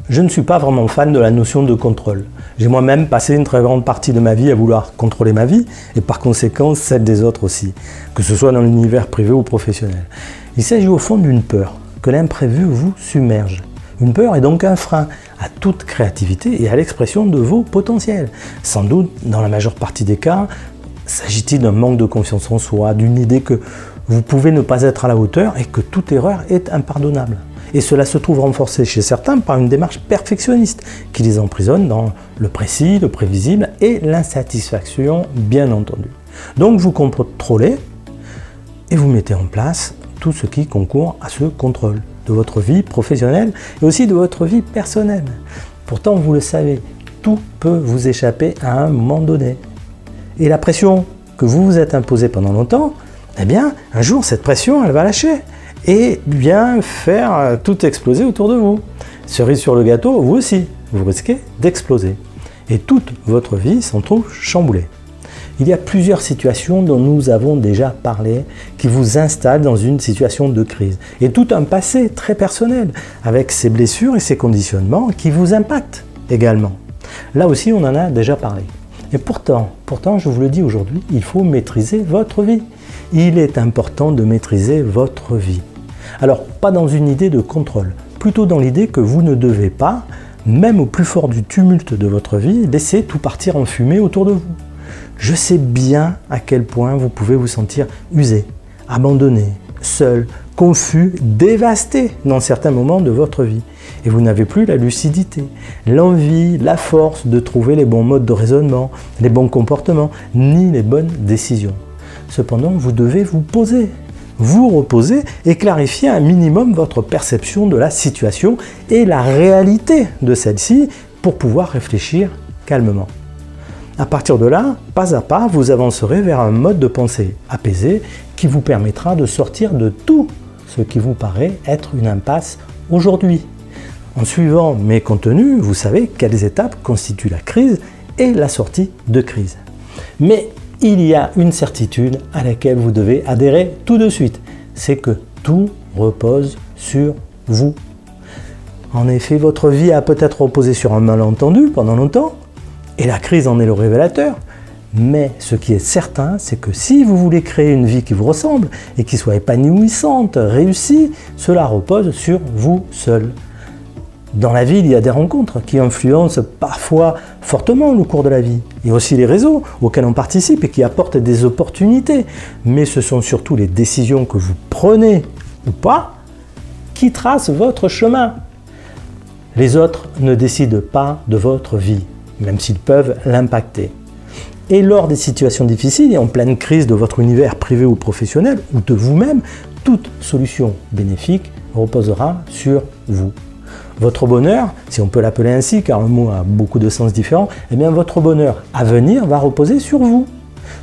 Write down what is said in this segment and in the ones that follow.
Je ne suis pas vraiment fan de la notion de contrôle. J'ai moi-même passé une très grande partie de ma vie à vouloir contrôler ma vie et par conséquent celle des autres aussi, que ce soit dans l'univers privé ou professionnel. Il s'agit au fond d'une peur, que l'imprévu vous submerge. Une peur est donc un frein à toute créativité et à l'expression de vos potentiels. Sans doute, dans la majeure partie des cas, s'agit-il d'un manque de confiance en soi, d'une idée que vous pouvez ne pas être à la hauteur et que toute erreur est impardonnable. Et cela se trouve renforcé chez certains par une démarche perfectionniste qui les emprisonne dans le précis, le prévisible et l'insatisfaction, bien entendu. Donc vous contrôlez et vous mettez en place tout ce qui concourt à ce contrôle de votre vie professionnelle et aussi de votre vie personnelle. Pourtant, vous le savez, tout peut vous échapper à un moment donné. Et la pression que vous vous êtes imposée pendant longtemps, eh bien, un jour, cette pression, elle va lâcher et bien faire tout exploser autour de vous. Cerise sur le gâteau, vous aussi, vous risquez d'exploser. Et toute votre vie s'en trouve chamboulée. Il y a plusieurs situations dont nous avons déjà parlé qui vous installent dans une situation de crise. Et tout un passé très personnel avec ses blessures et ses conditionnements qui vous impactent également. Là aussi, on en a déjà parlé. Et pourtant, je vous le dis aujourd'hui, il faut maîtriser votre vie. Il est important de maîtriser votre vie. Alors, pas dans une idée de contrôle, plutôt dans l'idée que vous ne devez pas, même au plus fort du tumulte de votre vie, laisser tout partir en fumée autour de vous. Je sais bien à quel point vous pouvez vous sentir usé, abandonné, seul, confus, dévasté dans certains moments de votre vie. Et vous n'avez plus la lucidité, l'envie, la force de trouver les bons modes de raisonnement, les bons comportements, ni les bonnes décisions. Cependant, vous devez vous poser, vous reposer et clarifier un minimum votre perception de la situation et la réalité de celle-ci pour pouvoir réfléchir calmement. À partir de là, pas à pas, vous avancerez vers un mode de pensée apaisé qui vous permettra de sortir de tout ce qui vous paraît être une impasse aujourd'hui. En suivant mes contenus, vous savez quelles étapes constituent la crise et la sortie de crise. Mais il y a une certitude à laquelle vous devez adhérer tout de suite, c'est que tout repose sur vous. En effet, votre vie a peut-être reposé sur un malentendu pendant longtemps, et la crise en est le révélateur, mais ce qui est certain, c'est que si vous voulez créer une vie qui vous ressemble et qui soit épanouissante, réussie, cela repose sur vous seul. Dans la vie, il y a des rencontres qui influencent parfois fortement le cours de la vie. Il y a aussi les réseaux auxquels on participe et qui apportent des opportunités. Mais ce sont surtout les décisions que vous prenez ou pas qui tracent votre chemin. Les autres ne décident pas de votre vie, même s'ils peuvent l'impacter. Et lors des situations difficiles et en pleine crise de votre univers privé ou professionnel, ou de vous-même, toute solution bénéfique reposera sur vous. Votre bonheur, si on peut l'appeler ainsi, car le mot a beaucoup de sens différents, eh bien votre bonheur à venir va reposer sur vous,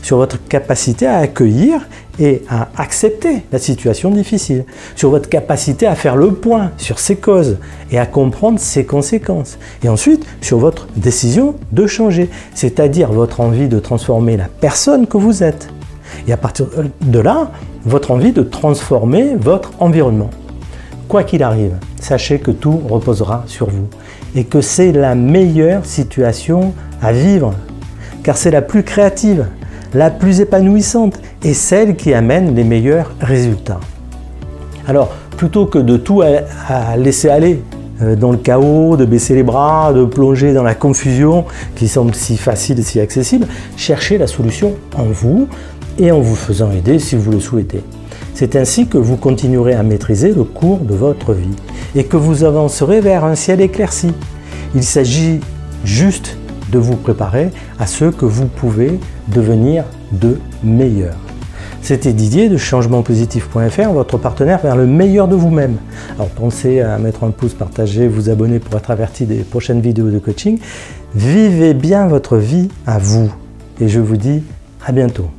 sur votre capacité à accueillir et à accepter la situation difficile, sur votre capacité à faire le point sur ses causes et à comprendre ses conséquences, et ensuite sur votre décision de changer, c'est-à-dire votre envie de transformer la personne que vous êtes, et à partir de là, votre envie de transformer votre environnement. Quoi qu'il arrive, sachez que tout reposera sur vous et que c'est la meilleure situation à vivre, car c'est la plus créative, la plus épanouissante et celle qui amène les meilleurs résultats. Alors, plutôt que de tout à laisser aller dans le chaos, de baisser les bras, de plonger dans la confusion qui semble si facile et si accessible, cherchez la solution en vous et en vous faisant aider si vous le souhaitez. C'est ainsi que vous continuerez à maîtriser le cours de votre vie et que vous avancerez vers un ciel éclairci. Il s'agit juste de vous préparer à ce que vous pouvez devenir de meilleur. C'était Didier de changementpositif.fr, votre partenaire vers le meilleur de vous-même. Alors pensez à mettre un pouce, partager, vous abonner pour être averti des prochaines vidéos de coaching. Vivez bien votre vie à vous et je vous dis à bientôt.